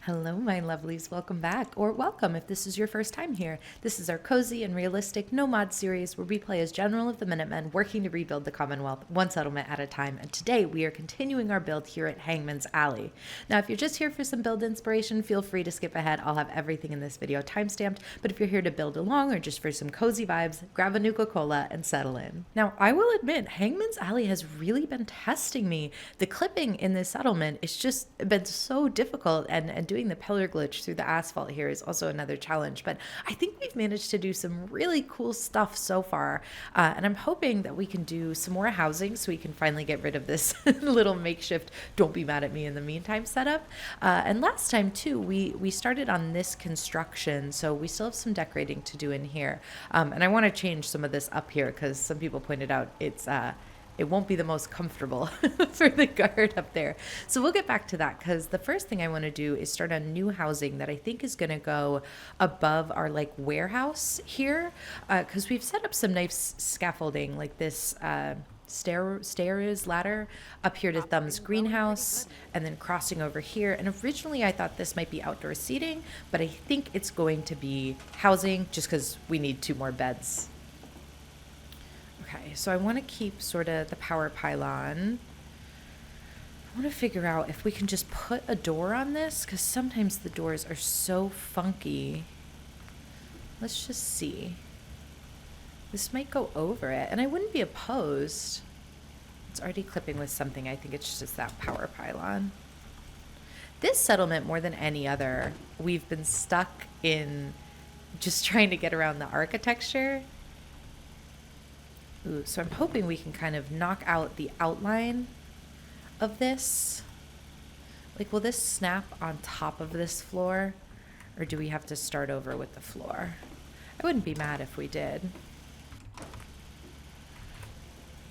Hello, my lovelies. Welcome back, or welcome if this is your first time here. This is our cozy and realistic no mod series where we play as General of the Minutemen, working to rebuild the Commonwealth one settlement at a time. And today we are continuing our build here at Hangman's Alley. Now, if you're just here for some build inspiration, feel free to skip ahead. I'll have everything in this video timestamped. But if you're here to build along or just for some cozy vibes, grab a Nuka-Cola and settle in. Now, I will admit, Hangman's Alley has really been testing me. The clipping in this settlement is just been so difficult, and doing the pillar glitch through the asphalt here is also another challenge, but I think we've managed to do some really cool stuff so far, and I'm hoping that we can do some more housing so we can finally get rid of this little makeshift don't be mad at me in the meantime setup. And last time too, we started on this construction, so we still have some decorating to do in here, and I want to change some of this up here because some people pointed out it won't be the most comfortable for the guard up there. So we'll get back to that because the first thing I want to do is start on new housing that I think is going to go above our like warehouse here, because we've set up some nice scaffolding like this stairs ladder up here to Thumb's greenhouse and then crossing over here. And originally I thought this might be outdoor seating, but I think it's going to be housing just because we need 2 more beds. Okay, so I want to keep sort of the power pylon. I want to figure out if we can just put a door on this, because sometimes the doors are so funky. Let's just see. This might go over it, and I wouldn't be opposed. It's already clipping with something. I think it's just that power pylon. This settlement, more than any other, we've been stuck in just trying to get around the architecture. Ooh, so I'm hoping we can kind of knock out the outline of this. Like, will this snap on top of this floor? Or do we have to start over with the floor? I wouldn't be mad if we did.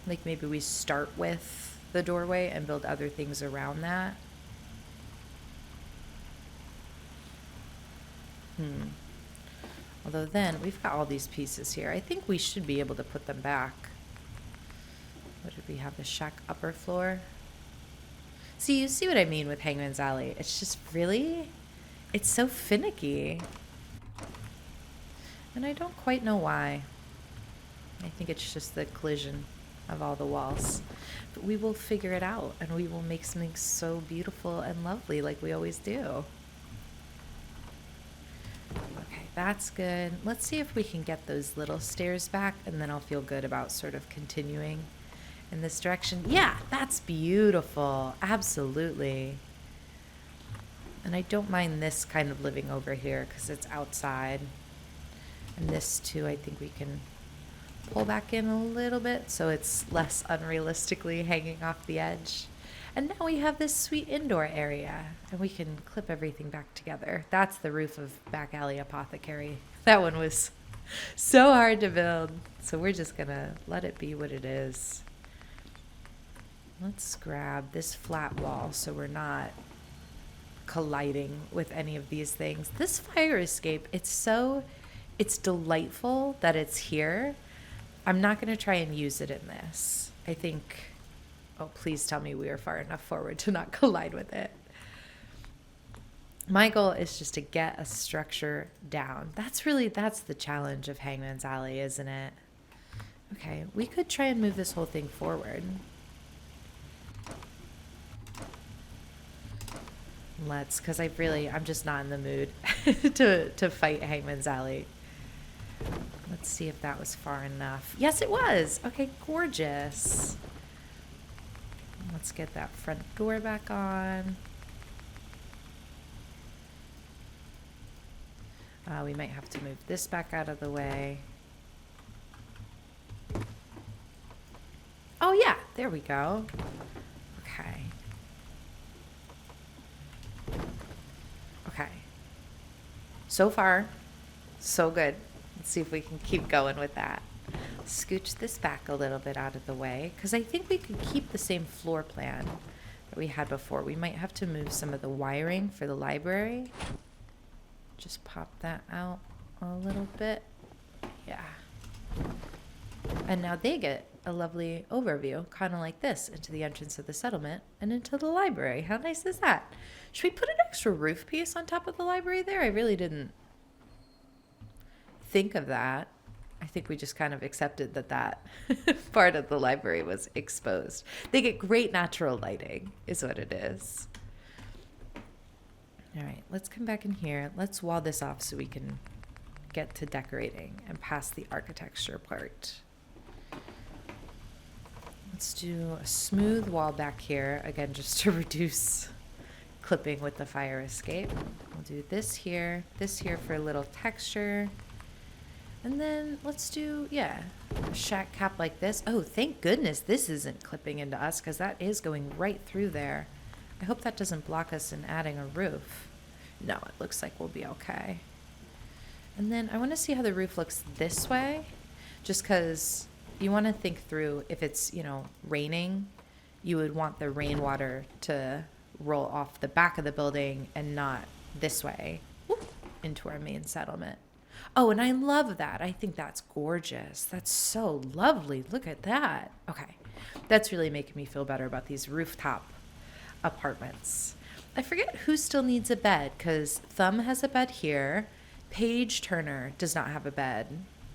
Like, maybe we start with the doorway and build other things around that. Although then, we've got all these pieces here. I think we should be able to put them back. What did we have? The shack upper floor? See, you see what I mean with Hangman's Alley. It's just really, it's so finicky. And I don't quite know why. I think it's just the collision of all the walls. But we will figure it out, and we will make something so beautiful and lovely like we always do. That's good. Let's see if we can get those little stairs back, and then I'll feel good about sort of continuing in this direction. Yeah, that's beautiful. Absolutely. And I don't mind this kind of living over here because it's outside. And this too, I think we can pull back in a little bit so it's less unrealistically hanging off the edge. And now we have this sweet indoor area, and we can clip everything back together. That's the roof of Back Alley Apothecary. That one was so hard to build, so we're just gonna let it be what it is. Let's grab this flat wall so we're not colliding with any of these things. This fire escape, it's delightful that it's here. I'm not gonna try and use it in this. I think... Oh, please tell me we are far enough forward to not collide with it. My goal is just to get a structure down. That's the challenge of Hangman's Alley, isn't it? Okay, we could try and move this whole thing forward. Let's, because I'm just not in the mood to fight Hangman's Alley. Let's see if that was far enough. Yes, it was. Okay, gorgeous. Let's get that front door back on. We might have to move this back out of the way. Oh yeah, there we go. Okay. Okay. So far, so good. Let's see if we can keep going with that. Scooch this back a little bit out of the way because I think we could keep the same floor plan that we had before. We might have to move some of the wiring for the library. Just pop that out a little bit. Yeah. And now they get a lovely overview, kind of like this, into the entrance of the settlement and into the library. How nice is that? Should we put an extra roof piece on top of the library there? I really didn't think of that. I think we just kind of accepted that part of the library was exposed. They get great natural lighting, is what it is. All right, let's come back in here. Let's wall this off so we can get to decorating and past the architecture part. Let's do a smooth wall back here, again, just to reduce clipping with the fire escape. We'll do this here for a little texture. And then let's do, a shack cap like this. Oh, thank goodness this isn't clipping into us, because that is going right through there. I hope that doesn't block us in adding a roof. No, it looks like we'll be okay. And then I want to see how the roof looks this way, just because you want to think through if it's, raining, you would want the rainwater to roll off the back of the building and not this way into our main settlement. Oh, and I love that. I think that's gorgeous. That's so lovely. Look at that. Okay. That's really making me feel better about these rooftop apartments. I forget who still needs a bed, because Thumb has a bed here. Paige Turner does not have a bed,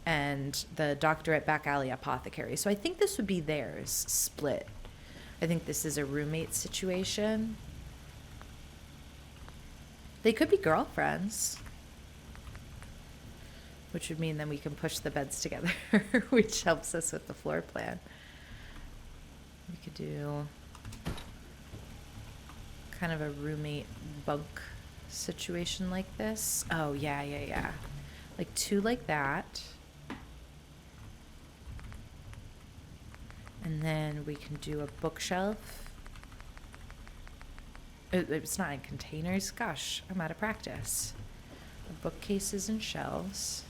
and the doctor at Back Alley Apothecary. So I think this would be theirs, split. I think this is a roommate situation. They could be girlfriends, which would mean then we can push the beds together, which helps us with the floor plan. We could do kind of a roommate bunk situation like this. Oh, yeah. Like two like that. And then we can do a bookshelf. It's not in containers. Gosh, I'm out of practice. Bookcases and shelves.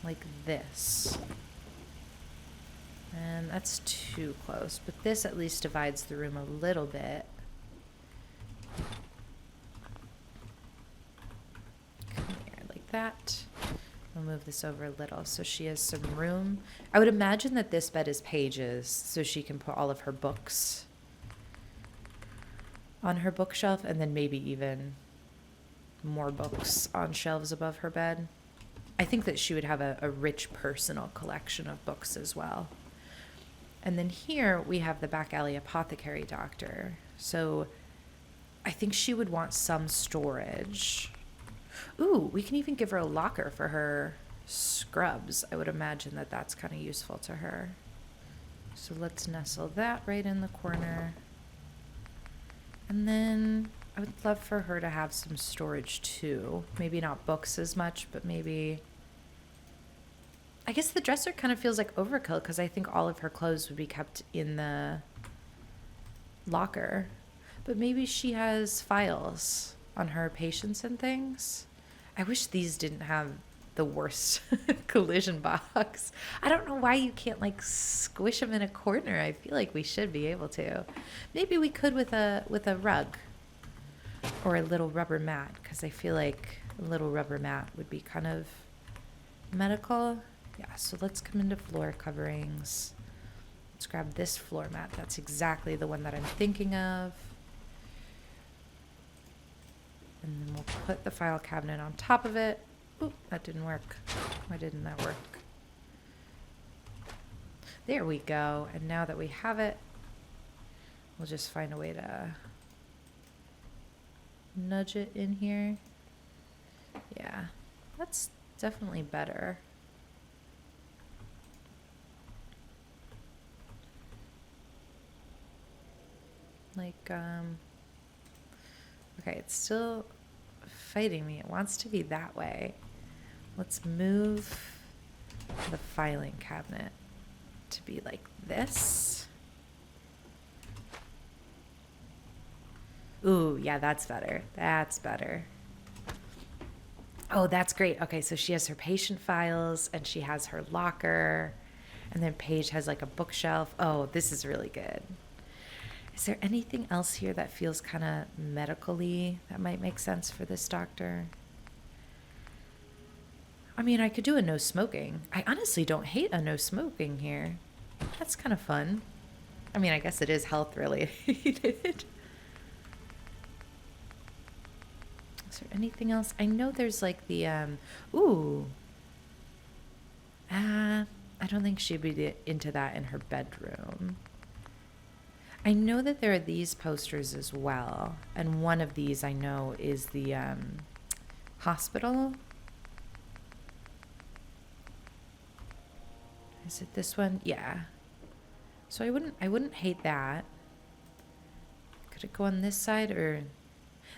Like this. And that's too close, but this at least divides the room a little bit. Come here, like that. We'll move this over a little so she has some room. I would imagine that this bed is Paige's, so she can put all of her books on her bookshelf, and then maybe even more books on shelves above her bed. I think that she would have a rich personal collection of books as well. And then here we have the Back Alley Apothecary Doctor. So I think she would want some storage. Ooh, we can even give her a locker for her scrubs. I would imagine that that's kind of useful to her. So let's nestle that right in the corner. And then I would love for her to have some storage too. Maybe not books as much, but maybe... I guess the dresser kind of feels like overkill, because I think all of her clothes would be kept in the locker. But maybe she has files on her patients and things. I wish these didn't have the worst collision box. I don't know why you can't like squish them in a corner. I feel like we should be able to. Maybe we could with a rug or a little rubber mat, because I feel like a little rubber mat would be kind of medical. Yeah, so let's come into floor coverings. Let's grab this floor mat. That's exactly the one that I'm thinking of. And then we'll put the file cabinet on top of it. Oop, that didn't work. Why didn't that work? There we go. And now that we have it, we'll just find a way to nudge it in here. Yeah, that's definitely better. Like, okay, it's still fighting me. It wants to be that way. Let's move the filing cabinet to be like this. Ooh, yeah, that's better. That's better. Oh, that's great. Okay, so she has her patient files and she has her locker, and then Paige has like a bookshelf. Oh, this is really good. Is there anything else here that feels kind of medically that might make sense for this doctor? I mean, I could do a no smoking. I honestly don't hate a no smoking here. That's kind of fun. I mean, I guess it is health related. Is there anything else? I know there's like the, ooh. I don't think she'd be into that in her bedroom. I know that there are these posters as well. And one of these I know is the hospital. Is it this one? Yeah. So I wouldn't hate that. Could it go on this side or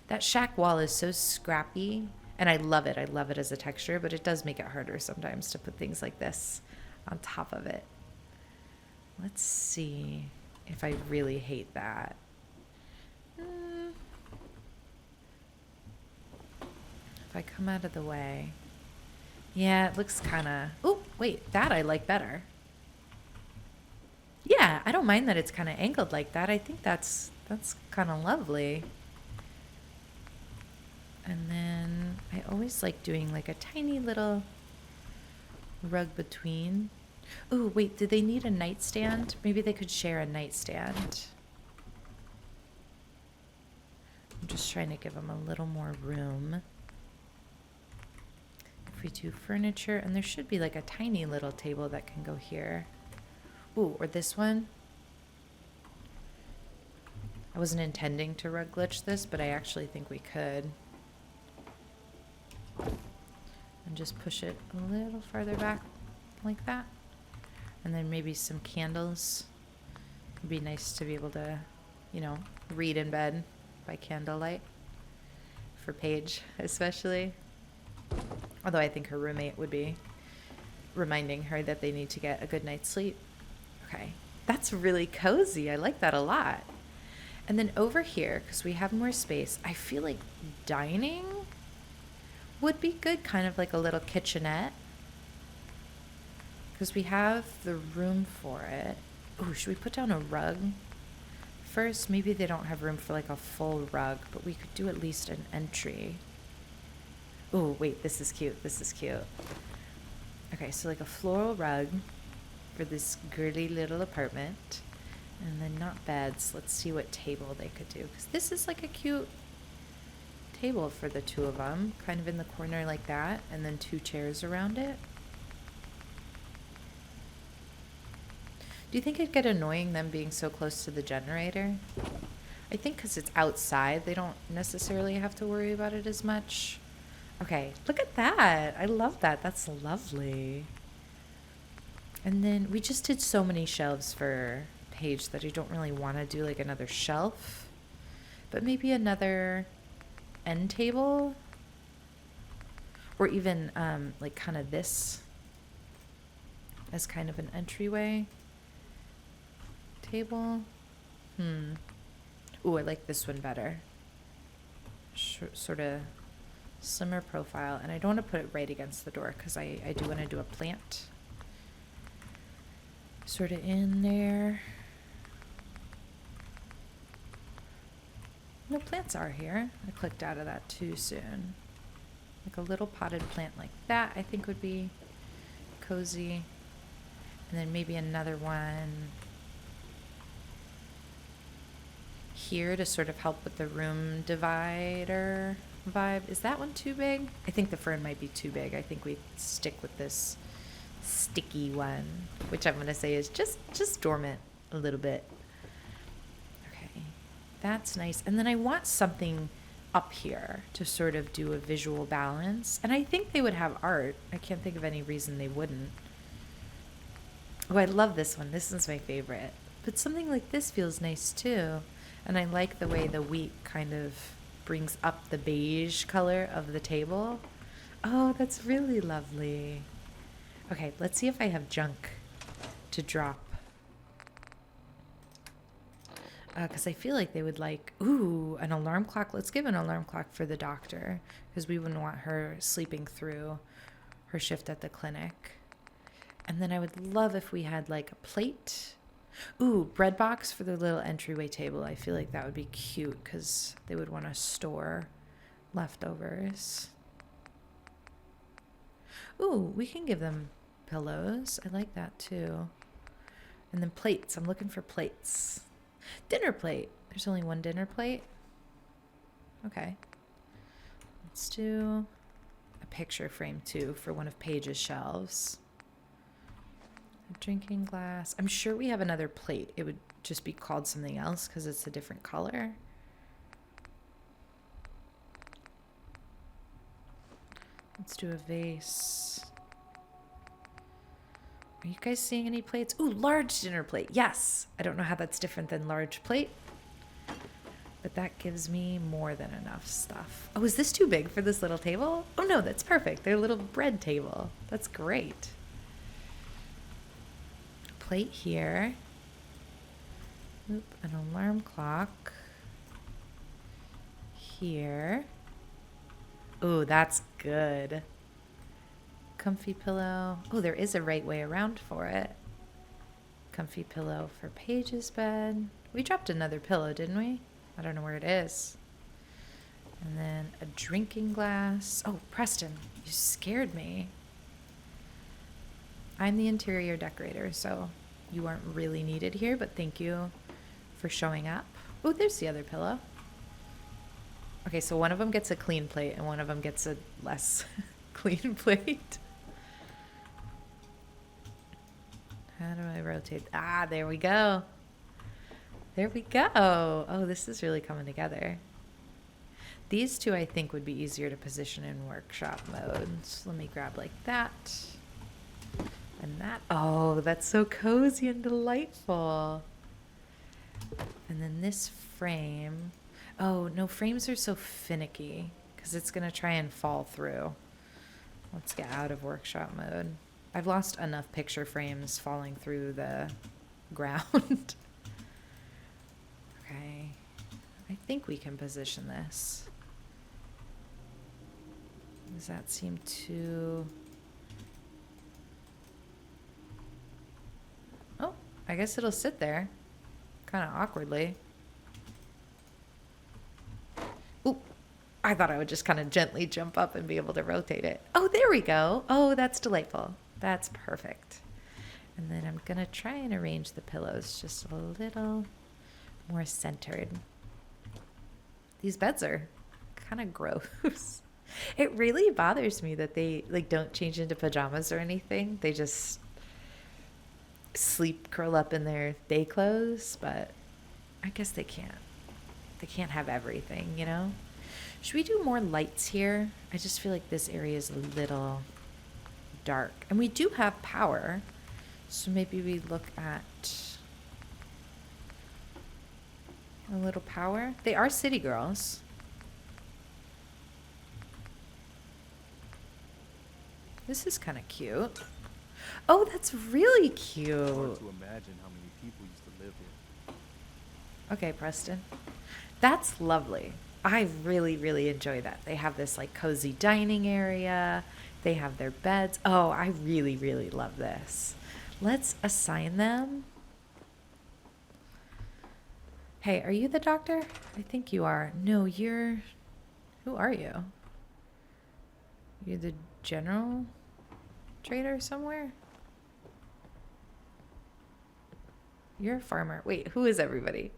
that shack wall is so scrappy and I love it. I love it as a texture, but it does make it harder sometimes to put things like this on top of it. Let's see if I really hate that. If I come out of the way. Yeah, it looks kind of... Oh, wait, that I like better. Yeah, I don't mind that it's kind of angled like that. I think that's kind of lovely. And then I always like doing like a tiny little rug between. Oh, wait, do they need a nightstand? Maybe they could share a nightstand. I'm just trying to give them a little more room. If we do furniture, and there should be like a tiny little table that can go here. Ooh, or this one. I wasn't intending to rug glitch this, but I actually think we could. And just push it a little farther back like that. And then maybe some candles. It'd be nice to be able to, you know, read in bed by candlelight. For Paige, especially. Although I think her roommate would be reminding her that they need to get a good night's sleep. Okay, that's really cozy. I like that a lot. And then over here, because we have more space, I feel like dining would be good, kind of like a little kitchenette. Because we have the room for it. Oh, should we put down a rug? First, maybe they don't have room for like a full rug, but we could do at least an entry. Oh, wait, this is cute. This is cute. Okay, so like a floral rug for this girly little apartment. And then not beds. Let's see what table they could do. Because this is like a cute table for the two of them. Kind of in the corner like that. And then two chairs around it. Do you think it'd get annoying them being so close to the generator? I think because it's outside, they don't necessarily have to worry about it as much. Okay, look at that. I love that. That's lovely. And then we just did so many shelves for Paige that I don't really want to do like another shelf. But maybe another end table. Or even like kind of this as kind of an entryway table. Ooh, I like this one better. Sort of slimmer profile. And I don't want to put it right against the door because I do want to do a plant. Sort of in there. No plants are here. I clicked out of that too soon. Like a little potted plant like that I think would be cozy. And then maybe another one here to sort of help with the room divider vibe. Is that one too big? I think the fern might be too big. I think we stick with this sticky one, which I'm going to say is just dormant a little bit. Okay, that's nice. And then I want something up here to sort of do a visual balance. And I think they would have art. I can't think of any reason they wouldn't. Oh, I love this one. This is my favorite. But something like this feels nice too. And I like the way the wheat kind of brings up the beige color of the table. Oh, that's really lovely. Okay, let's see if I have junk to drop. Because I feel like they would like, ooh, an alarm clock. Let's give an alarm clock for the doctor because we wouldn't want her sleeping through her shift at the clinic. And then I would love if we had like a plate. Ooh, bread box for the little entryway table. I feel like that would be cute because they would want to store leftovers. Ooh, we can give them pillows. I like that too. And then plates. I'm looking for plates. Dinner plate. There's only one dinner plate. Okay. Let's do a picture frame too for one of Paige's shelves. A drinking glass. I'm sure we have another plate. It would just be called something else because it's a different color. Let's do a vase. Are you guys seeing any plates? Ooh, large dinner plate. Yes. I don't know how that's different than large plate, but that gives me more than enough stuff. Oh, is this too big for this little table? Oh no, that's perfect. Their little bread table. That's great. Plate here. Oop, an alarm clock. Here. Ooh, that's good. Comfy pillow. Oh, there is a right way around for it. Comfy pillow for Paige's bed. We dropped another pillow, didn't we? I don't know where it is. And then a drinking glass. Oh, Preston, you scared me. I'm the interior decorator, so you aren't really needed here, but thank you for showing up. Oh, there's the other pillow. Okay, so one of them gets a clean plate and one of them gets a less clean plate. How do I rotate? Ah, there we go. There we go. Oh, this is really coming together. These two I think would be easier to position in workshop mode. So let me grab like that. And that. Oh, that's so cozy and delightful. And then this frame. Oh, no, frames are so finicky because it's going to try and fall through. Let's get out of workshop mode. I've lost enough picture frames falling through the ground. Okay. I think we can position this. Does that seem too... Oh, I guess it'll sit there. Kind of awkwardly. Ooh, I thought I would just kind of gently jump up and be able to rotate it. Oh, there we go. Oh, that's delightful. That's perfect. And then I'm going to try and arrange the pillows just a little more centered. These beds are kind of gross. It really bothers me that they like don't change into pajamas or anything. They just sleep, curl up in their day clothes, but I guess they can't. They can't have everything, you know? Should we do more lights here? I just feel like this area is a little dark. And we do have power, so maybe we look at a little power. They are city girls. This is kind of cute. Oh, that's really cute. It's hard to imagine how many people used to live here. Okay, Preston. That's lovely. I really, really enjoy that. They have this like cozy dining area. They have their beds. Oh, I really, really love this. Let's assign them. Hey, are you the doctor? I think you are. No, you're... Who are you? You're the general trader somewhere? You're a farmer. Wait, who is everybody?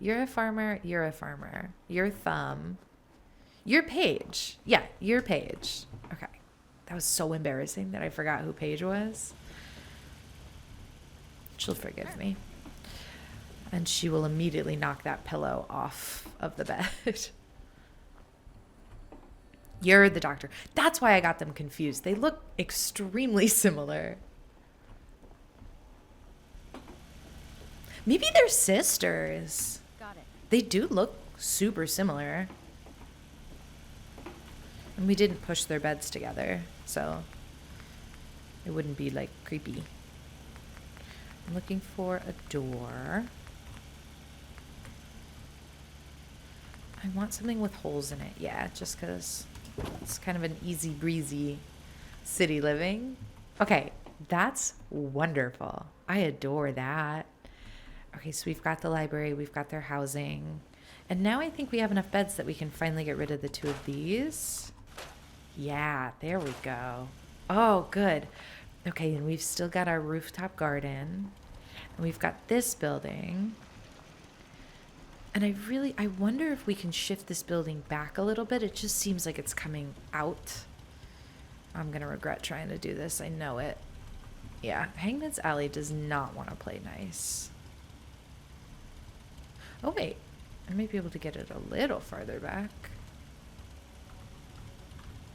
You're a farmer. You're a farmer. You're Thumb. You're Paige. Yeah, you're Paige. Okay. That was so embarrassing that I forgot who Paige was. She'll forgive me. And she will immediately knock that pillow off of the bed. You're the doctor. That's why I got them confused. They look extremely similar. Maybe they're sisters. Got it. They do look super similar. And we didn't push their beds together, so it wouldn't be like creepy. I'm looking for a door. I want something with holes in it. Yeah, just because it's kind of an easy breezy city living. Okay, that's wonderful. I adore that. Okay, so we've got the library, we've got their housing. And now I think we have enough beds that we can finally get rid of the two of these. Yeah, there we go. Oh, good. Okay, and we've still got our rooftop garden. And we've got this building. And I wonder if we can shift this building back a little bit. It just seems like it's coming out. I'm going to regret trying to do this. I know it. Yeah, Hangman's Alley does not want to play nice. Oh, wait. I might be able to get it a little farther back.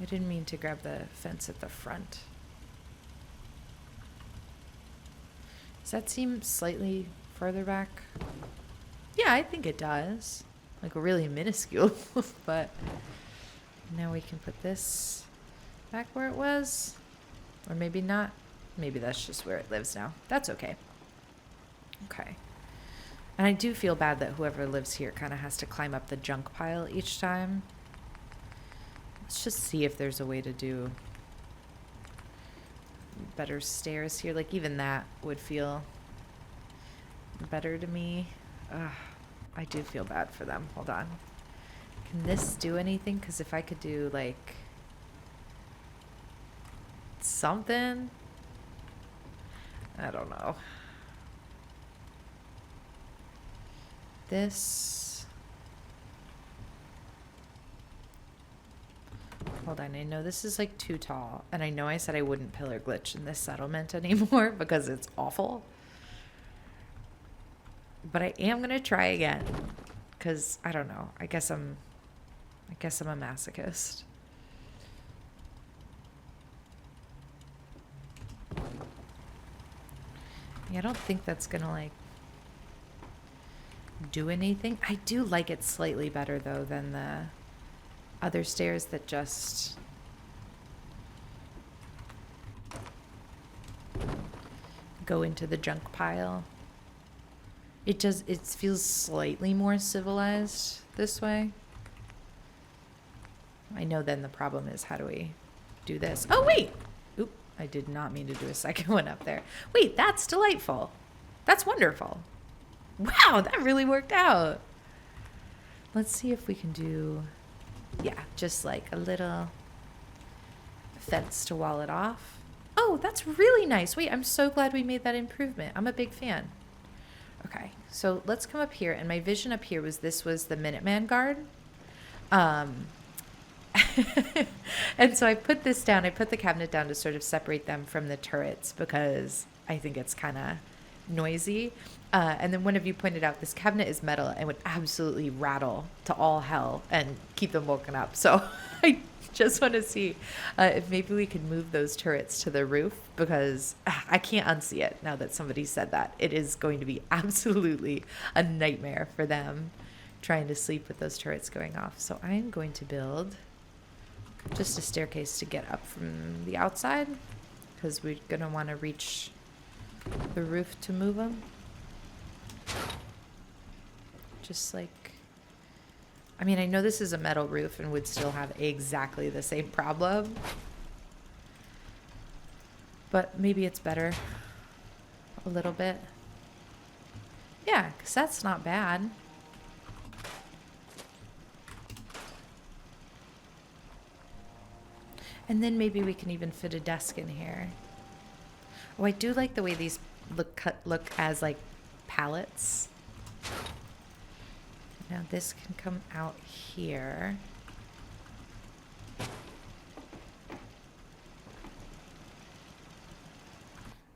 I didn't mean to grab the fence at the front. Does that seem slightly further back? Yeah, I think it does. Like really minuscule, but now we can put this back where it was. Or maybe not. Maybe that's just where it lives now. That's okay. Okay. And I do feel bad that whoever lives here kind of has to climb up the junk pile each time. Let's just see if there's a way to do better stairs here. Like even that would feel better to me. Ugh, I do feel bad for them. Hold on. Can this do anything? Because if I could do like something, I don't know. This. Hold on, I know this is like too tall. And I know I said I wouldn't pillar glitch in this settlement anymore because it's awful. But I am going to try again. Because, I don't know. I guess I'm a masochist. Yeah, I don't think that's going to like do anything. I do like it slightly better though than the other stairs that just go into the junk pile. It feels slightly more civilized this way. I know then the problem is how do we do this? Oh wait! Oop, I did not mean to do a second one up there. Wait, that's delightful. That's wonderful. Wow, that really worked out. Let's see if we can do, yeah, just like a little fence to wall it off. Oh, that's really nice. Wait, I'm so glad we made that improvement. I'm a big fan. Okay, so let's come up here. And my vision up here was this was the Minuteman guard. And so I put this down. I put the cabinet down to sort of separate them from the turrets because I think it's kind of noisy. And then one of you pointed out this cabinet is metal and would absolutely rattle to all hell and keep them woken up. So I just want to see if maybe we could move those turrets to the roof because I can't unsee it now that somebody said that. It is going to be absolutely a nightmare for them trying to sleep with those turrets going off. So I am going to build just a staircase to get up from the outside because we're going to want to reach the roof to move them. Just like, I mean, I know this is a metal roof and would still have exactly the same problem, but maybe it's better a little bit. Yeah, because that's not bad. And then maybe we can even fit a desk in here. Oh, I do like the way these look as like pallets. Now this can come out here.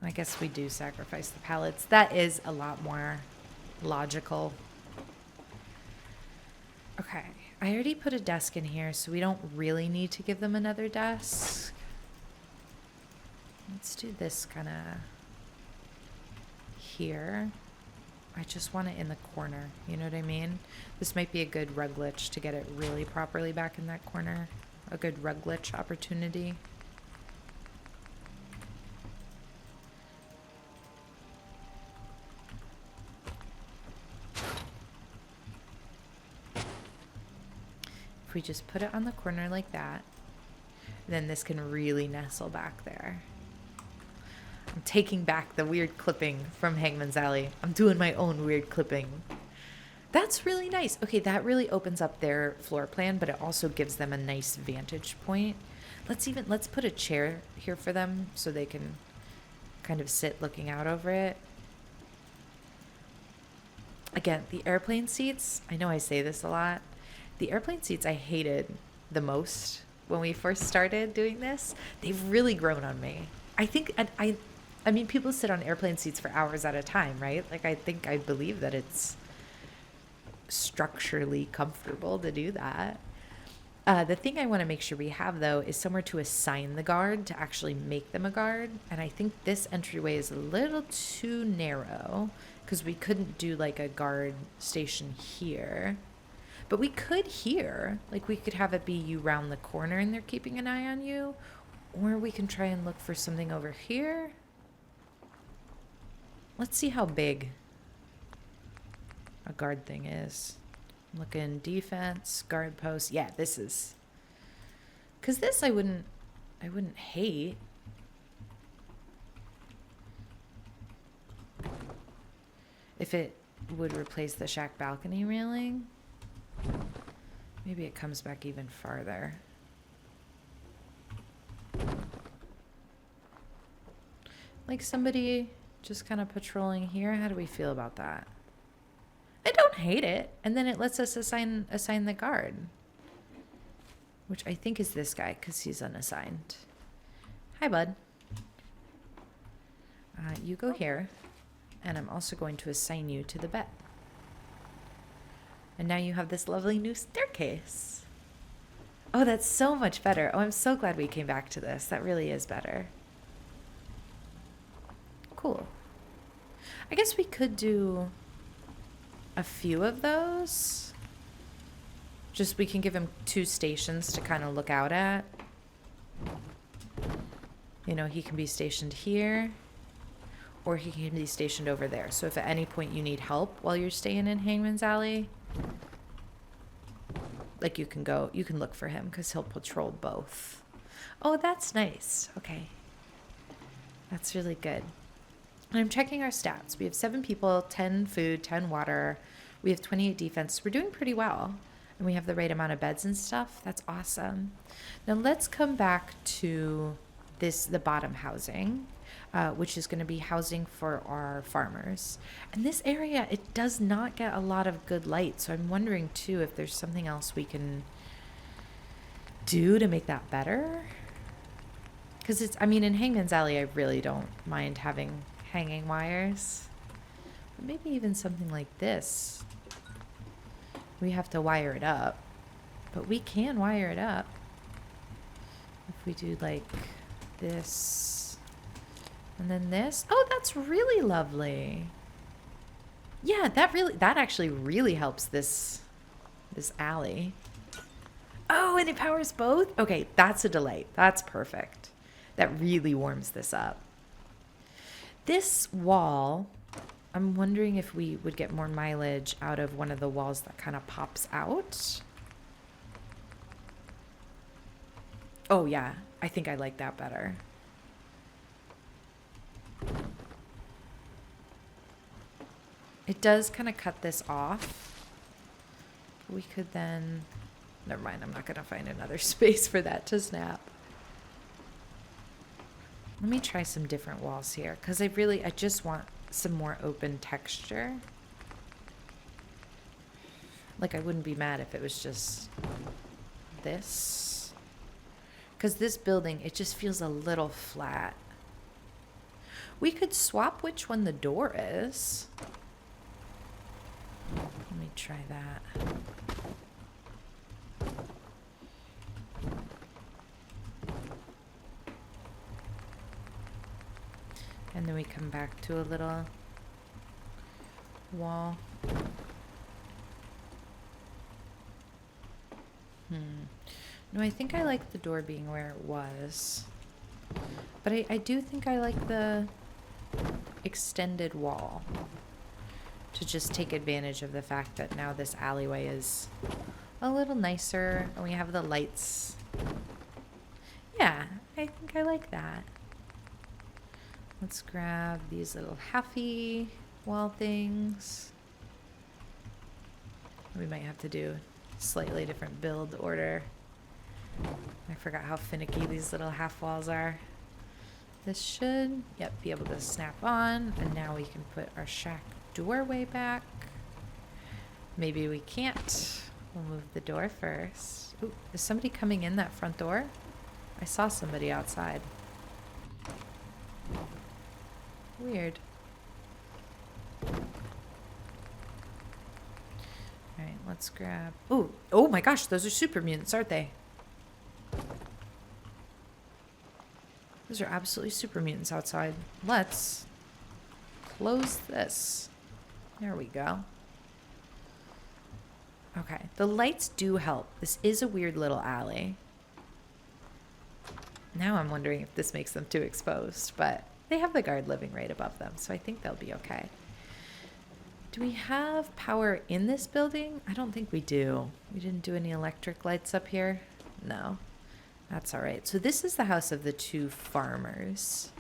I guess we do sacrifice the pallets. That is a lot more logical. Okay, I already put a desk in here, so we don't really need to give them another desk. Let's do this kind of here. I just want it in the corner, you know what I mean? This might be a good rug glitch to get it really properly back in that corner. A good rug glitch opportunity. If we just put it on the corner like that, then this can really nestle back there. I'm taking back the weird clipping from Hangman's Alley. I'm doing my own weird clipping. That's really nice. Okay, that really opens up their floor plan, but it also gives them a nice vantage point. Let's put a chair here for them so they can kind of sit looking out over it. Again, the airplane seats, I know I say this a lot. The airplane seats I hated the most when we first started doing this. They've really grown on me. I think, and I mean, people sit on airplane seats for hours at a time, right? Like, I believe that it's structurally comfortable to do that. The thing I want to make sure we have, though, is somewhere to assign the guard to actually make them a guard. And I think this entryway is a little too narrow because we couldn't do like a guard station here. But we could here. Like, we could have it be you round the corner and they're keeping an eye on you. Or we can try and look for something over here. Let's see how big a guard thing is. Looking defense, guard post. Yeah, this is. Because this I wouldn't hate. If it would replace the shack balcony railing. Maybe it comes back even farther. Like somebody just kind of patrolling here. How do we feel about that? I don't hate it. And then it lets us assign the guard. Which I think is this guy because he's unassigned. Hi, bud. You go here. And I'm also going to assign you to the bed. And now you have this lovely new staircase. Oh, that's so much better. Oh, I'm so glad we came back to this. That really is better. Cool. I guess we could do a few of those. Just we can give him 2 stations to kind of look out at. You know, he can be stationed here. Or he can be stationed over there. So if at any point you need help while you're staying in Hangman's Alley, like you can look for him because he'll patrol both. Oh, that's nice. Okay. That's really good. And I'm checking our stats. We have 7 people, 10 food, 10 water. We have 28 defense. We're doing pretty well. And we have the right amount of beds and stuff. That's awesome. Now let's come back to the bottom housing. Which is going to be housing for our farmers. And this area, it does not get a lot of good light. So I'm wondering, too, if there's something else we can do to make that better. Because in Hangman's Alley, I really don't mind having hanging wires. But maybe even something like this. We have to wire it up. But we can wire it up. If we do, like, this. And then this. Oh, that's really lovely. Yeah, that actually really helps this alley. Oh, and it powers both? Okay, that's a delight. That's perfect. That really warms this up. This wall, I'm wondering if we would get more mileage out of one of the walls that kind of pops out. Oh, yeah. I think I like that better. It does kind of cut this off. We could then... Never mind, I'm not going to find another space for that to snap. Let me try some different walls here, because I just want some more open texture. Like, I wouldn't be mad if it was just this. Because this building, it just feels a little flat. We could swap which one the door is. Let me try that. And then we come back to a little wall. No, I think I like the door being where it was. But I do think I like the extended wall. To just take advantage of the fact that now this alleyway is a little nicer and we have the lights. Yeah, I think I like that. Let's grab these little halfy wall things. We might have to do a slightly different build order. I forgot how finicky these little half walls are. This should, be able to snap on. And now we can put our shack doorway back. Maybe we can't. We'll move the door first. Ooh, is somebody coming in that front door? I saw somebody outside. Weird. Alright, let's grab... Ooh, oh my gosh, those are super mutants, aren't they? Those are absolutely super mutants outside. Let's close this. There we go. Okay, the lights do help. This is a weird little alley. Now I'm wondering if this makes them too exposed, but they have the guard living right above them, so I think they'll be okay. Do we have power in this building? I don't think we do. We didn't do any electric lights up here? No. That's all right. So this is the house of the two farmers.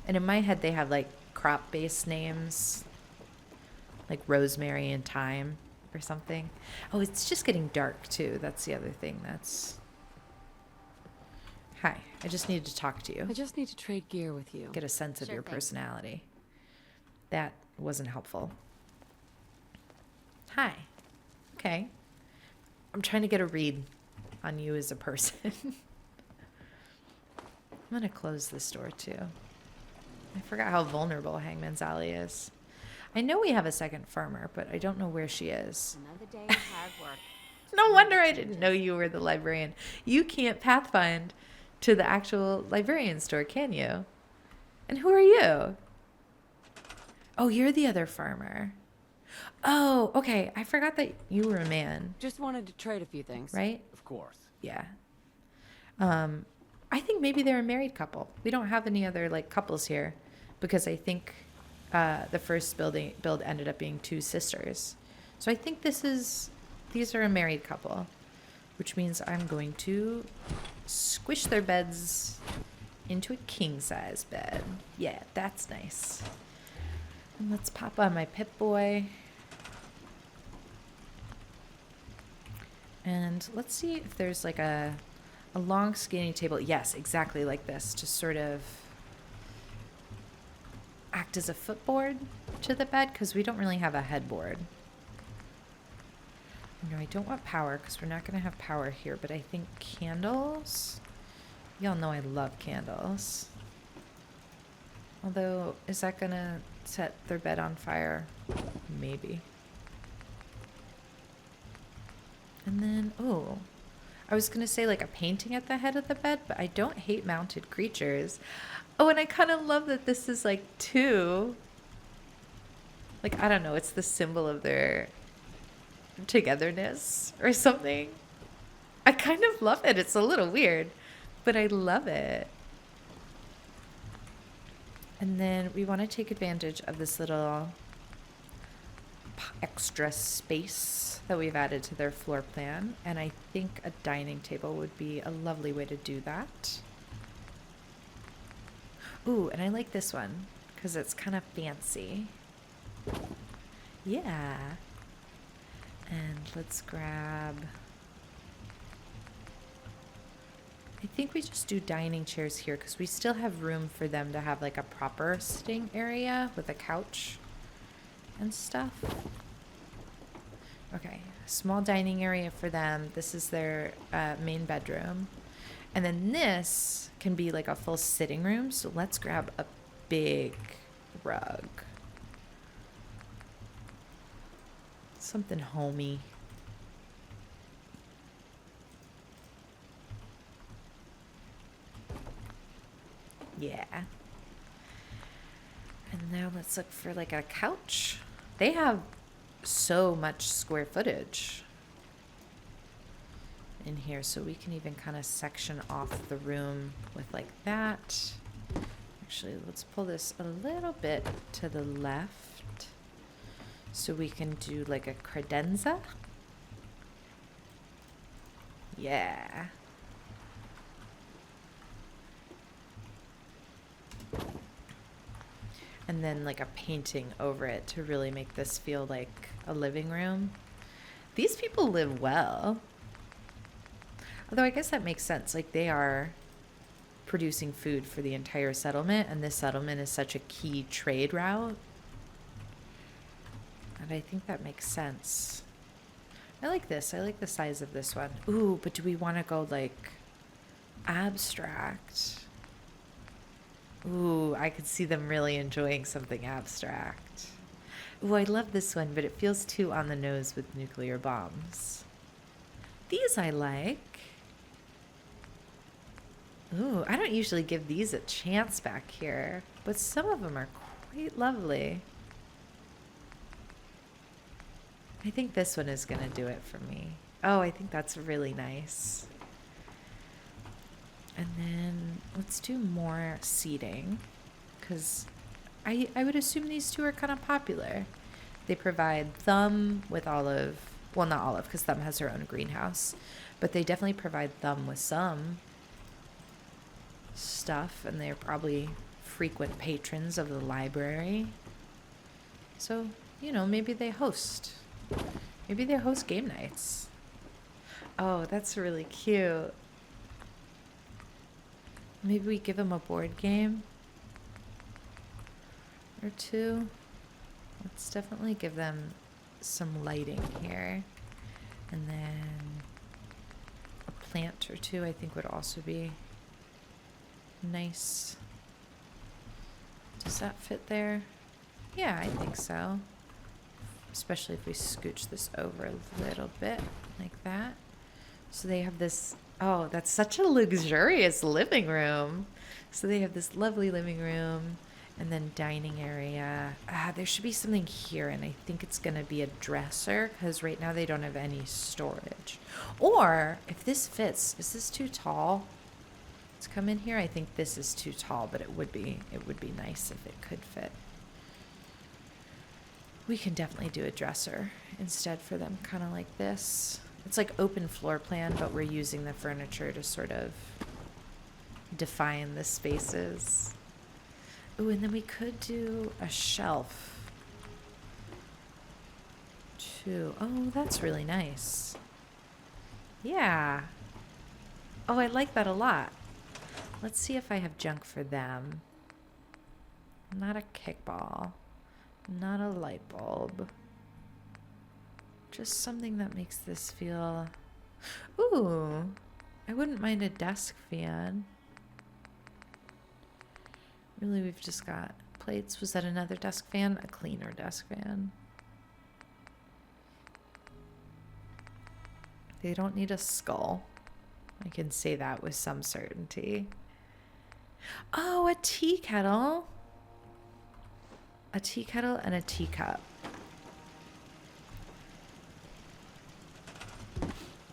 And in my head, they have like crop-based names, like rosemary and thyme or something. Oh, it's just getting dark too. That's the other thing. Hi, I just needed to talk to you. I just need to trade gear with you. Get a sense of Sure your thing. personality. That wasn't helpful. Hi. Okay. I'm trying to get a read on you as a person. I'm going to close this door too. I forgot how vulnerable Hangman's Alley is. I know we have a second farmer, but I don't know where she is. Another day of hard work. No wonder I didn't know you were the librarian. You can't pathfind to the actual librarian store, can you? And who are you? Oh, you're the other farmer. Oh, okay. I forgot that you were a man, Just wanted to trade a few things. right? Of course. Yeah. I think maybe they're a married couple. We don't have any other like couples here because I think the first build ended up being two sisters. So I think these are a married couple, which means I'm going to squish their beds into a king size bed. Yeah, that's nice. And let's pop on my Pip-Boy. And let's see if there's like a long skinny table. Yes, exactly like this, to sort of act as a footboard to the bed because we don't really have a headboard. No, I don't want power because we're not going to have power here, but I think candles. Y'all know I love candles. Although, is that going to set their bed on fire? Maybe. And then, oh, I was going to say like a painting at the head of the bed, but I don't hate mounted creatures. Oh, and I kind of love that this is like two. Like, I don't know, it's the symbol of their togetherness or something. I kind of love it. It's a little weird, but I love it. And then we want to take advantage of this little extra space that we've added to their floor plan. And I think a dining table would be a lovely way to do that. Ooh, and I like this one because it's kind of fancy. Yeah. And let's grab... I think we just do dining chairs here because we still have room for them to have like a proper sitting area with a couch and stuff. Okay, small dining area for them. This is their main bedroom. And then this can be like a full sitting room. So let's grab a big rug. Something homey. Yeah. And now let's look for like a couch. They have so much square footage in here, so we can even kind of section off the room with like that. Actually, let's pull this a little bit to the left so we can do like a credenza. Yeah. And then like a painting over it to really make this feel like a living room. These people live well. Although I guess that makes sense. Like they are producing food for the entire settlement, and this settlement is such a key trade route. And I think that makes sense. I like this. I like the size of this one. Ooh, but do we want to go like abstract? Ooh, I could see them really enjoying something abstract. Ooh, I love this one, but it feels too on the nose with nuclear bombs. These I like. Ooh, I don't usually give these a chance back here, but some of them are quite lovely. I think this one is going to do it for me. Oh, I think that's really nice. And then let's do more seating, because I would assume these two are kind of popular. They provide Thumb with Olive. Well, not Olive, because Thumb has her own greenhouse. But they definitely provide Thumb with some stuff, and they're probably frequent patrons of the library. So, you know, maybe they host. Maybe they host game nights. Oh, that's really cute. Maybe we give them a board game or two. Let's definitely give them some lighting here. And then a plant or two I think would also be nice. Does that fit there? Yeah, I think so. Especially if we scooch this over a little bit like that. So they have this, oh, that's such a luxurious living room. So they have this lovely living room and then dining area. There should be something here, and I think it's going to be a dresser because right now they don't have any storage. Or if this fits, is this too tall to come in here? I think this is too tall, but it would be nice if it could fit. We can definitely do a dresser instead for them, kind of like this. It's like open floor plan, but we're using the furniture to sort of define the spaces. Ooh, and then we could do a shelf too. Oh, that's really nice. Yeah. Oh, I like that a lot. Let's see if I have junk for them. Not a kickball. Not a light bulb. Just something that makes this feel... Ooh, I wouldn't mind a desk fan. Really, we've just got plates. Was that another desk fan? A cleaner desk fan. They don't need a skull. I can say that with some certainty. Oh, a tea kettle. A tea kettle and a teacup.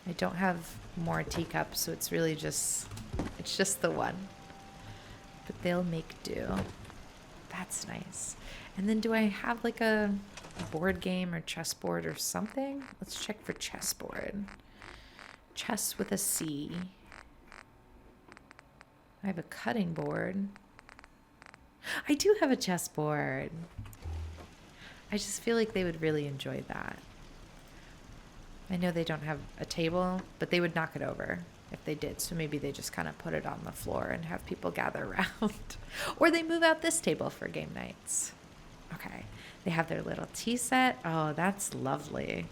I don't have more teacups, so it's really just, it's just the one. But they'll make do. That's nice. And then do I have like a board game or chessboard or something? Let's check for chessboard. Chess with a C. I have a cutting board. I do have a chessboard. I just feel like they would really enjoy that. I know they don't have a table, but they would knock it over if they did. So maybe they just kind of put it on the floor and have people gather around. Or they move out this table for game nights. Okay. They have their little tea set. Oh, that's lovely.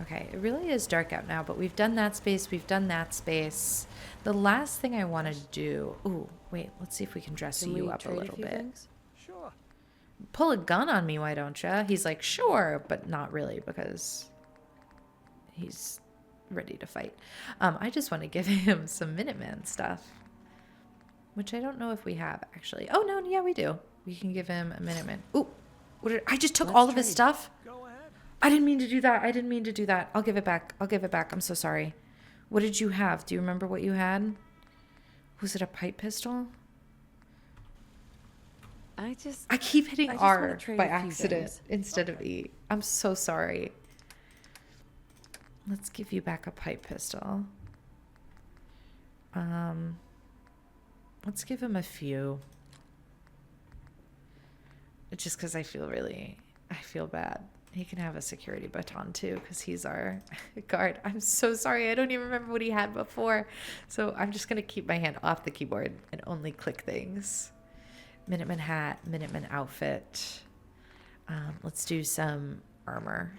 Okay, it really is dark out now, but we've done that space. We've done that space. The last thing I want to do... Ooh, wait, let's see if we can dress you up a little bit. Things? Sure. Pull a gun on me, why don't you? He's like, sure, but not really because he's ready to fight. I just want to give him some Minutemen stuff, which I don't know if we have, actually. Oh, no, yeah, we do. We can give him a Minuteman. Ooh, I just took all of his stuff? Go ahead. I didn't mean to do that. I didn't mean to do that. I'll give it back. I'll give it back. I'm so sorry. What did you have? Do you remember what you had? Was it a pipe pistol? I keep hitting I just R wanna trade by a few accident things. instead of E. I'm so sorry. Let's give you back a pipe pistol. Let's give him a few. Just because I feel bad. He can have a security baton too because he's our guard. I'm so sorry. I don't even remember what he had before. So I'm just going to keep my hand off the keyboard and only click things. Minuteman hat, Minuteman outfit. Let's do some armor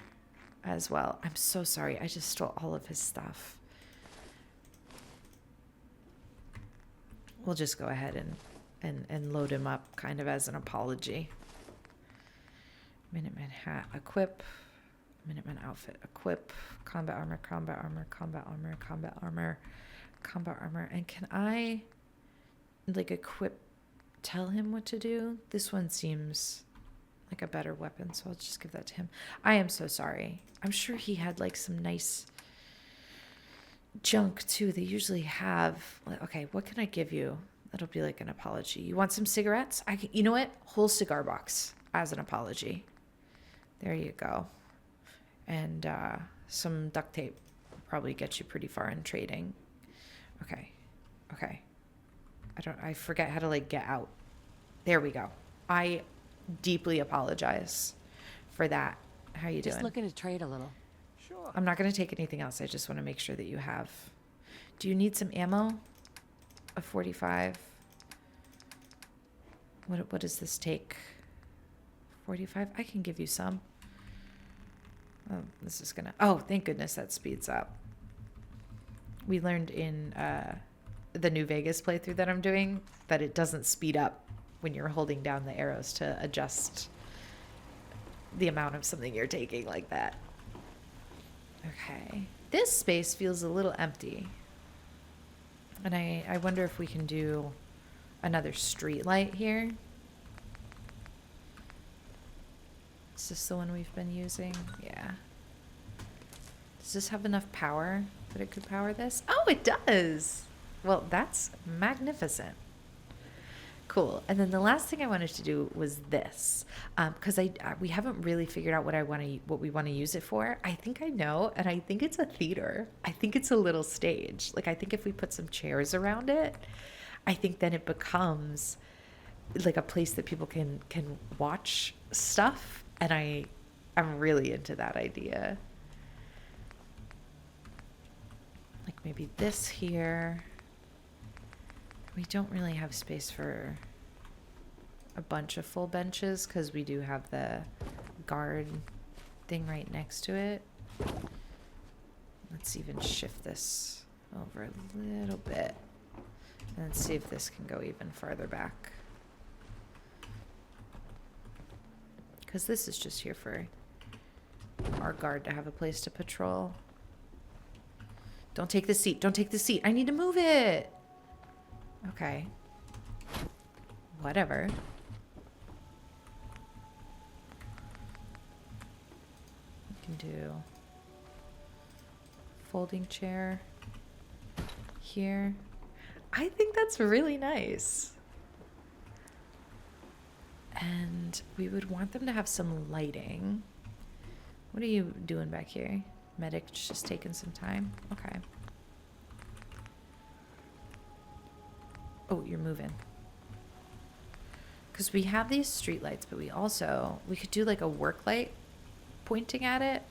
as well. I'm so sorry. I just stole all of his stuff. We'll just go ahead and load him up kind of as an apology. Minuteman hat, equip. Minuteman outfit, equip. Combat armor, combat armor, combat armor, combat armor, combat armor. And can I, like, equip, tell him what to do? This one seems like a better weapon, so I'll just give that to him. I am so sorry. I'm sure he had, like, some nice junk, too. They usually have, okay, what can I give you? That'll be like an apology. You want some cigarettes? I can, you know what? Whole cigar box as an apology. There you go. And some duct tape will probably get you pretty far in trading. Okay. I forget how to, like, get out. There we go. I deeply apologize for that. How are you doing? Just looking to trade a little. Sure. I'm not going to take anything else. I just want to make sure that you have. Do you need some ammo? A 45. What does this take? 45? I can give you some. Oh, this is gonna. Oh, thank goodness that speeds up. We learned in the New Vegas playthrough that I'm doing that it doesn't speed up when you're holding down the arrows to adjust the amount of something you're taking like that. Okay. This space feels a little empty. And I wonder if we can do another street light here. Is this the one we've been using? Yeah. Does this have enough power that it could power this? Oh, it does. Well, that's magnificent. Cool. And then the last thing I wanted to do was this, because we haven't really figured out what we want to use it for. I think I know, and I think it's a theater. I think it's a little stage. Like, I think if we put some chairs around it, I think then it becomes like a place that people can watch stuff. And I'm really into that idea. Like maybe this here. We don't really have space for a bunch of full benches because we do have the guard thing right next to it. Let's even shift this over a little bit and see if this can go even farther back. Because this is just here for our guard to have a place to patrol. Don't take the seat. Don't take the seat. I need to move it. Okay. Whatever. We can do folding chair here. I think that's really nice. And we would want them to have some lighting. What are you doing back here? Medic just taking some time? Okay. Oh, you're moving. Because we have these street lights, but we could do like a work light pointing at it.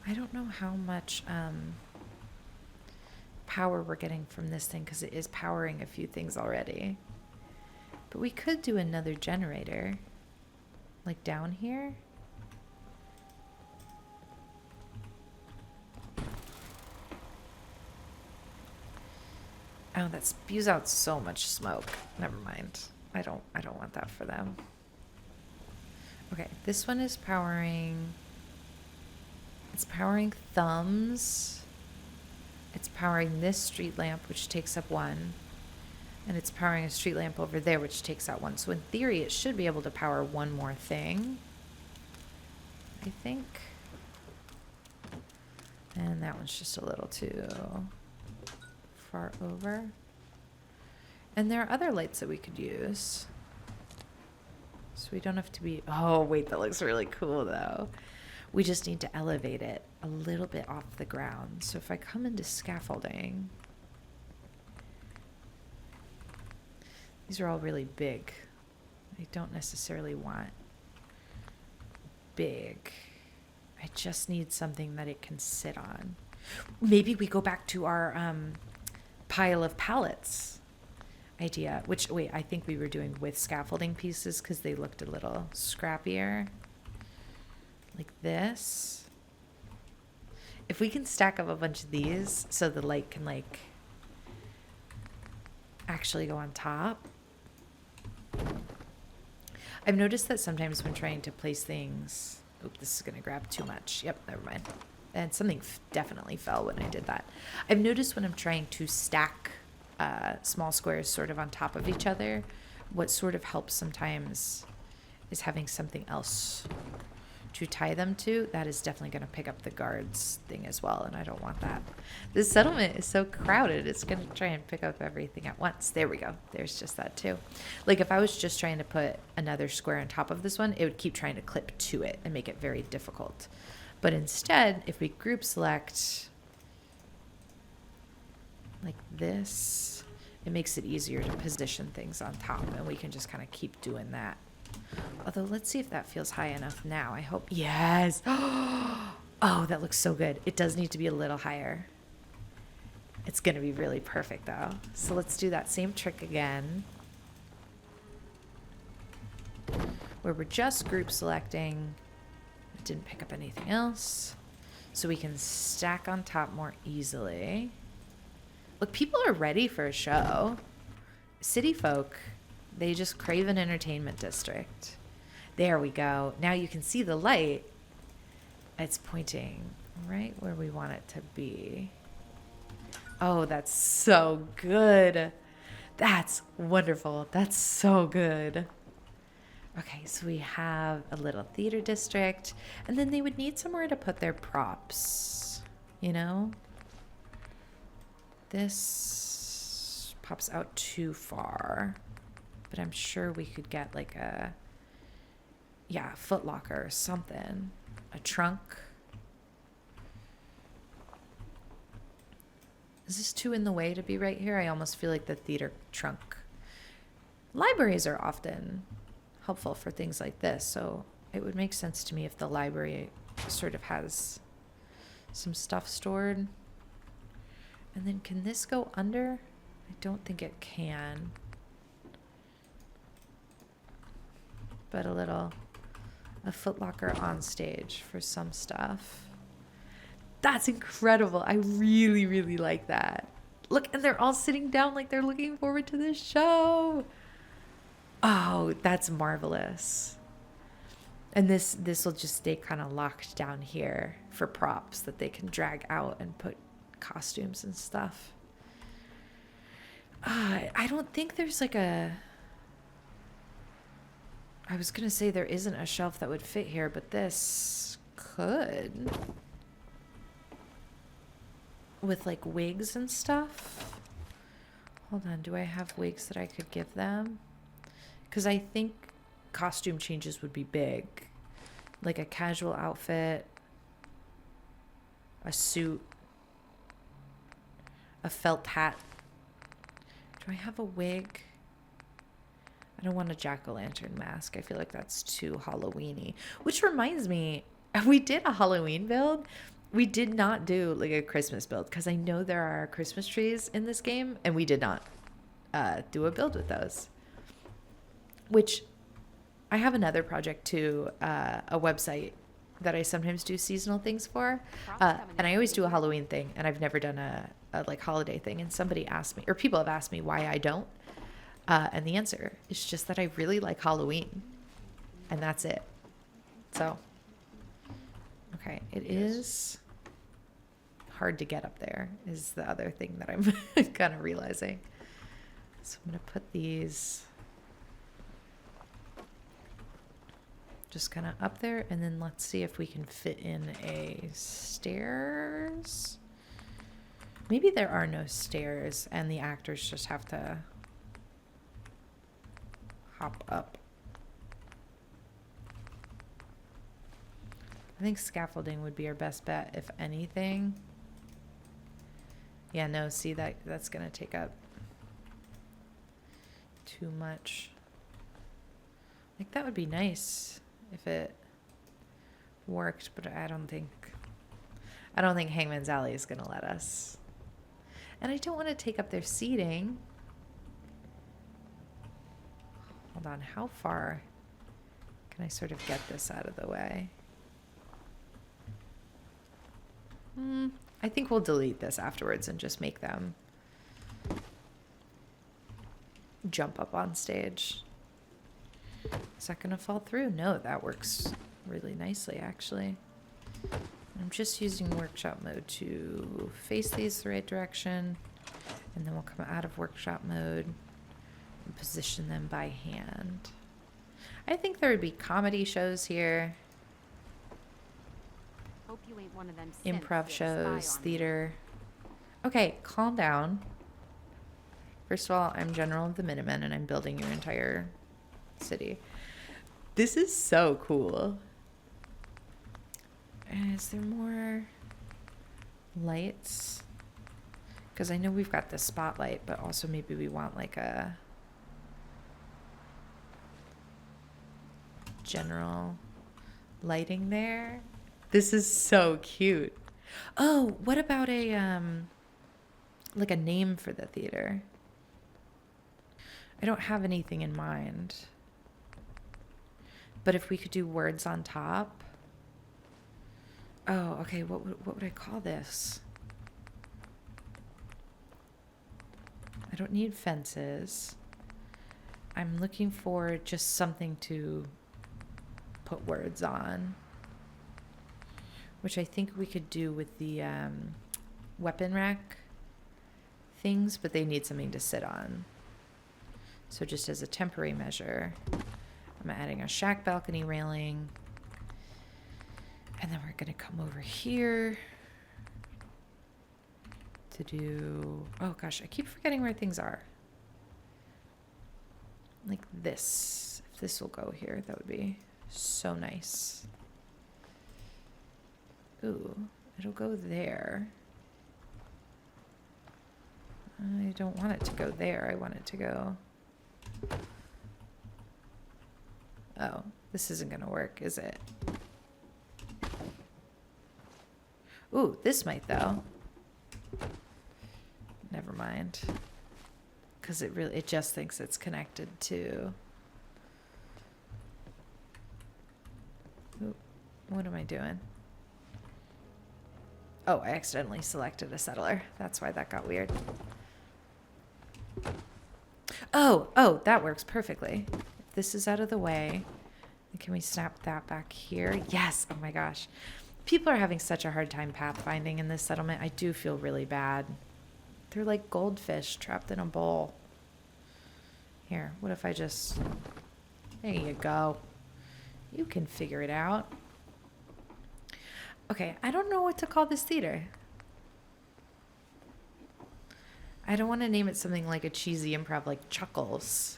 I don't know how much power we're getting from this thing because it is powering a few things already. But we could do another generator, like down here. Oh, that spews out so much smoke. Never mind. I don't want that for them. Okay, this one is powering. It's powering thumbs. It's powering this street lamp, which takes up one. And it's powering a street lamp over there, which takes out one. So in theory, it should be able to power one more thing, I think. And that one's just a little too far over. And there are other lights that we could use. So we don't have to be... Oh, wait, that looks really cool, though. We just need to elevate it a little bit off the ground. So if I come into scaffolding... These are all really big. I don't necessarily want big. I just need something that it can sit on. Maybe we go back to our pile of pallets. idea, which, wait, I think we were doing with scaffolding pieces because they looked a little scrappier. Like this. If we can stack up a bunch of these so the light can like actually go on top. I've noticed that sometimes when trying to place things, oop, this is going to grab too much. Yep, never mind. And something definitely fell when I did that. I've noticed when I'm trying to stack small squares sort of on top of each other, what sort of helps sometimes is having something else to tie them to. That is definitely going to pick up the guards thing as well, and I don't want that. This settlement is so crowded, it's going to try and pick up everything at once. There we go. There's just that too. Like if I was just trying to put another square on top of this one, it would keep trying to clip to it and make it very difficult. But instead, if we group select like this, it makes it easier to position things on top, and we can just kind of keep doing that. Although, let's see if that feels high enough now. I hope. Yes. Oh, that looks so good. It does need to be a little higher. It's going to be really perfect, though. So let's do that same trick again, where we're just group selecting. It didn't pick up anything else. So we can stack on top more easily. Look, people are ready for a show. City folk, they just crave an entertainment district. There we go. Now you can see the light. It's pointing right where we want it to be. Oh, that's so good. That's wonderful. That's so good. Okay, so we have a little theater district, and then they would need somewhere to put their props, you know? This pops out too far, but I'm sure we could get like a, yeah, foot locker or something, a trunk. Is this too in the way to be right here? I almost feel like the theater trunk. Libraries are often helpful for things like this, so it would make sense to me if the library sort of has some stuff stored. And then can this go under? I don't think it can. But a foot locker on stage for some stuff. That's incredible. I really, really like that. Look, and they're all sitting down like they're looking forward to this show. Oh, that's marvelous. And this will just stay kind of locked down here for props that they can drag out and put costumes and stuff. I don't think there's like a... I was going to say there isn't a shelf that would fit here, but this could. With like wigs and stuff. Hold on, do I have wigs that I could give them? Because I think costume changes would be big. Like a casual outfit, a suit, a felt hat. Do I have a wig? I don't want a jack-o'-lantern mask. I feel like that's too Halloween-y. Which reminds me, we did a Halloween build. We did not do like a Christmas build because I know there are Christmas trees in this game, and we did not do a build with those. Which I have another project too, a website that I sometimes do seasonal things for. And I always do a Halloween thing, and I've never done a like holiday thing. And somebody asked me, or people have asked me why I don't. And the answer is just that I really like Halloween, and that's it. So, okay, it is hard to get up there is the other thing that I'm kind of realizing. So I'm going to put these just kind of up there, and then let's see if we can fit in a stairs. Maybe there are no stairs and the actors just have to hop up. I think scaffolding would be our best bet, if anything. Yeah, no, see, that's going to take up too much. Like, that would be nice if it worked, but I don't think Hangman's Alley is going to let us. And I don't want to take up their seating. Hold on, how far can I sort of get this out of the way? I think we'll delete this afterwards and just make them jump up on stage. Is that gonna fall through? No, that works really nicely, actually. I'm just using workshop mode to face these the right direction, and then we'll come out of workshop mode and position them by hand. I think there would be comedy shows here, Hope you ain't one of them improv synths that shows, spy on me. theater. Okay, calm down. First of all, I'm General of the Minutemen, and I'm building your entire city. This is so cool. Is there more lights? Because I know we've got the spotlight, but also maybe we want like a general lighting there. This is so cute. Oh, what about a like a name for the theater? I don't have anything in mind. But if we could do words on top. Oh, okay. What would I call this? I don't need fences. I'm looking for just something to put words on, which I think we could do with the weapon rack things, but they need something to sit on. So just as a temporary measure, I'm adding a shack balcony railing. And then we're going to come over here to do... Oh, gosh, I keep forgetting where things are. Like this. If this will go here, that would be so nice. Ooh, it'll go there. I don't want it to go there. I want it to go... Oh, this isn't going to work, is it? Ooh, this might, though. Never mind. Because it just thinks it's connected to... Ooh, what am I doing? Oh, I accidentally selected a settler. That's why that got weird. Oh, that works perfectly. If this is out of the way, can we snap that back here? Yes. Oh my gosh. People are having such a hard time pathfinding in this settlement. I do feel really bad. They're like goldfish trapped in a bowl. Here, what if I just... There you go. You can figure it out. Okay, I don't know what to call this theater. I don't want to name it something like a cheesy improv like Chuckles.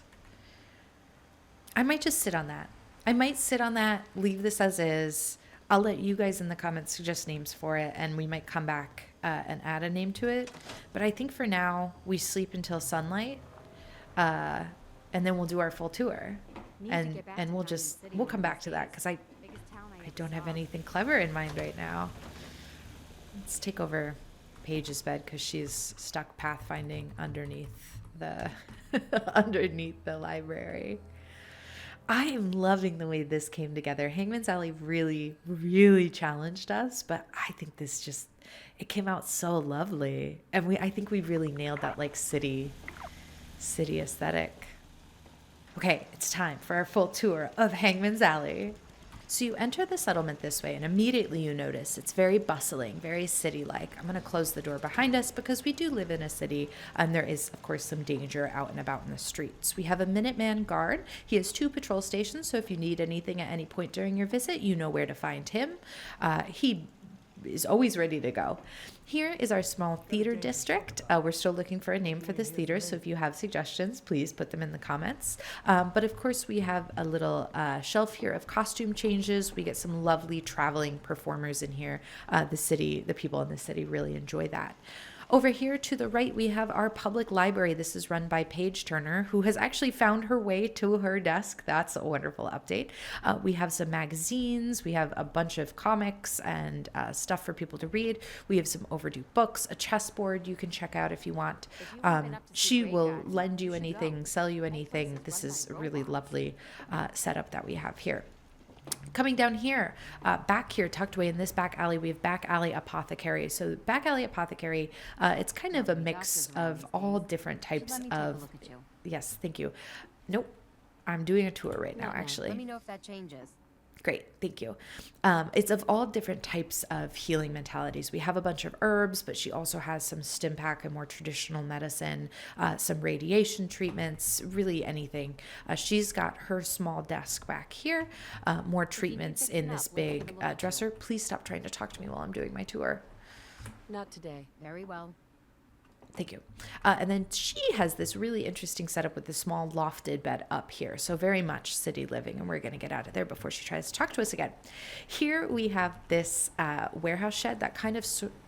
I might just sit on that. I might sit on that, leave this as is. I'll let you guys in the comments suggest names for it, and we might come back and add a name to it. But I think for now, we sleep until sunlight, and then we'll do our full tour. And we'll come back to that, because I don't have anything clever in mind right now. Let's take over Paige's bed, because she's stuck pathfinding underneath the underneath the library. I am loving the way this came together. Hangman's Alley really, really challenged us, but I think this it came out so lovely. And I think we really nailed that like city aesthetic. Okay, it's time for our full tour of Hangman's Alley. So you enter the settlement this way, and immediately you notice it's very bustling, very city-like. I'm going to close the door behind us because we do live in a city, and there is, of course, some danger out and about in the streets. We have a Minuteman guard. He has 2 patrol stations, so if you need anything at any point during your visit, you know where to find him. He is always ready to go. Here is our small theater district. We're still looking for a name for this theater, so if you have suggestions, please put them in the comments. But of course, we have a little shelf here of costume changes. We get some lovely traveling performers in here. The people in the city really enjoy that. Over here to the right, we have our public library. This is run by Paige Turner, who has actually found her way to her desk. That's a wonderful update. We have some magazines. We have a bunch of comics and stuff for people to read. We have some overdue books, a chessboard you can check out if you want. She will lend you anything, sell you anything. This is a really lovely setup that we have here. Coming down here, back here, tucked away in this back alley, we have Back Alley Apothecary. So Back Alley Apothecary, it's kind of a mix of all different types of... Yes, thank you. Nope, I'm doing a tour right now, actually. Let me know if that changes. Great, thank you. It's of all different types of healing mentalities. We have a bunch of herbs, but she also has some stim pack and more traditional medicine, some radiation treatments, really anything. She's got her small desk back here, more treatments in this big dresser. Please stop trying to talk to me while I'm doing my tour. Not today. Very well. Thank you. And then she has this really interesting setup with the small lofted bed up here. So very much city living, and we're going to get out of there before she tries to talk to us again. Here we have this warehouse shed that kind of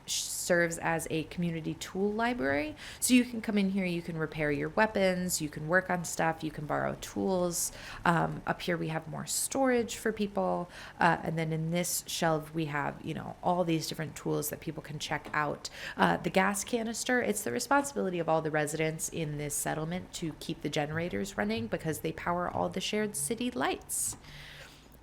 serves as a community tool library. So you can come in here, you can repair your weapons, you can work on stuff, you can borrow tools. Up here we have more storage for people. And then in this shelf we have, all these different tools that people can check out. The gas canister, it's the responsibility of all the residents in this settlement to keep the generators running because they power all the shared city lights.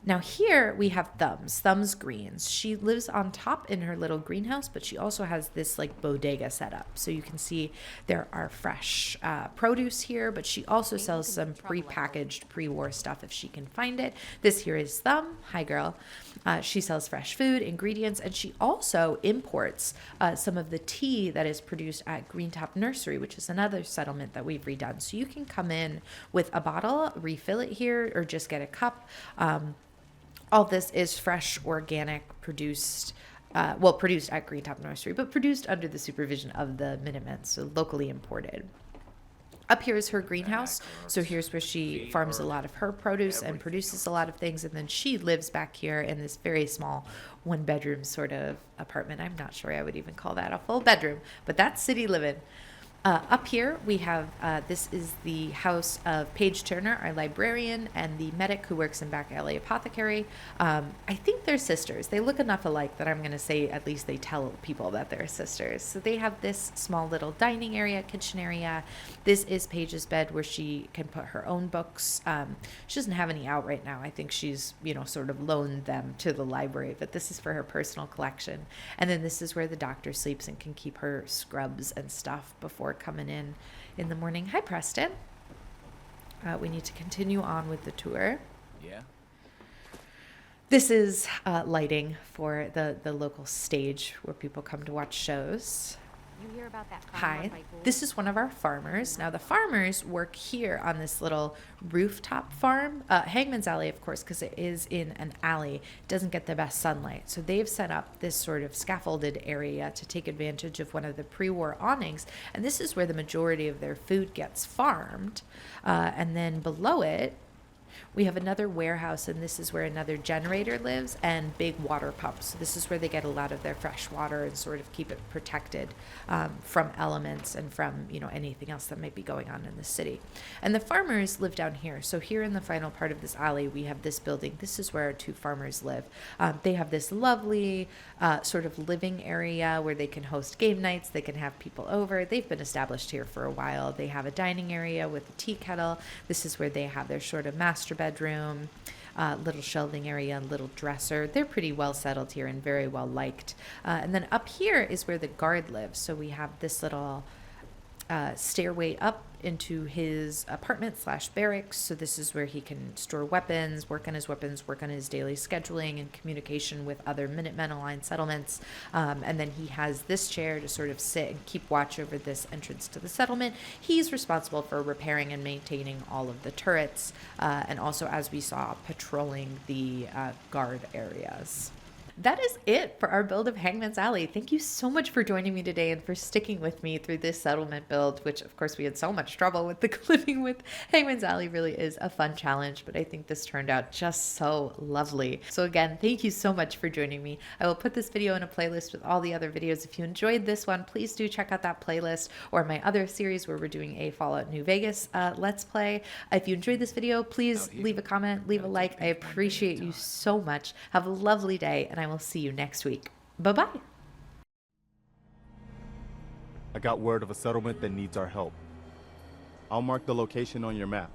Now here we have Thumbs Greens. She lives on top in her little greenhouse, but she also has this like bodega set up. So you can see there are fresh produce here, but she also sells some prepackaged pre-war stuff if she can find it. This here is Thumb. Hi, girl. She sells fresh food, ingredients, and she also imports some of the tea that is produced at Rooftop Nursery, which is another settlement that we've redone. So you can come in with a bottle, refill it here, or just get a cup. All this is fresh, organic, produced at Rooftop Nursery, but produced under the supervision of the Minutemen, so locally imported. Up here is her greenhouse. So here's where she farms a lot of her produce and produces a lot of things. And then she lives back here in this very small one-bedroom sort of apartment. I'm not sure I would even call that a full bedroom, but that's city living. Up here, we have, this is the house of Paige Turner, our librarian, and the medic who works in Back Alley Apothecary. I think they're sisters. They look enough alike that I'm going to say at least they tell people that they're sisters. So they have this small little dining area, kitchen area. This is Paige's bed where she can put her own books. She doesn't have any out right now. I think she's, sort of loaned them to the library, but this is for her personal collection. And then this is where the doctor sleeps and can keep her scrubs and stuff before coming in the morning. Hi, Preston. We need to continue on with the tour. Yeah. This is lighting for the local stage where people come to watch shows. You hear about that? Hi, this is one of our farmers. Now the farmers work here on this little rooftop farm. Hangman's Alley, of course, because it is in an alley, doesn't get the best sunlight. So they've set up this sort of scaffolded area to take advantage of one of the pre-war awnings. And this is where the majority of their food gets farmed. And then below it, we have another warehouse, and this is where another generator lives, and big water pumps. So this is where they get a lot of their fresh water and sort of keep it protected from elements and from, anything else that might be going on in the city. And the farmers live down here. So here in the final part of this alley, we have this building. This is where our two farmers live. They have this lovely sort of living area where they can host game nights. They can have people over. They've been established here for a while. They have a dining area with a tea kettle. This is where they have their sort of master bedroom, little shelving area, little dresser. They're pretty well settled here and very well liked. And then up here is where the guard lives. So we have this little stairway up into his apartment / barracks. So this is where he can store weapons, work on his daily scheduling and communication with other Minutemen aligned settlements. And then he has this chair to sort of sit and keep watch over this entrance to the settlement. He's responsible for repairing and maintaining all of the turrets, and also, as we saw, patrolling the guard areas. That is it for our build of Hangman's Alley. Thank you so much for joining me today and for sticking with me through this settlement build, which of course we had so much trouble with. The living with Hangman's Alley really is a fun challenge, but I think this turned out just so lovely. So again, thank you so much for joining me. I will put this video in a playlist with all the other videos. If you enjoyed this one, please do check out that playlist or my other series where we're doing a Fallout New Vegas Let's Play. If you enjoyed this video, please leave a comment, leave a like. I appreciate you so much. Have a lovely day, and I will see you next week. Bye-bye. I got word of a settlement that needs our help. I'll mark the location on your map.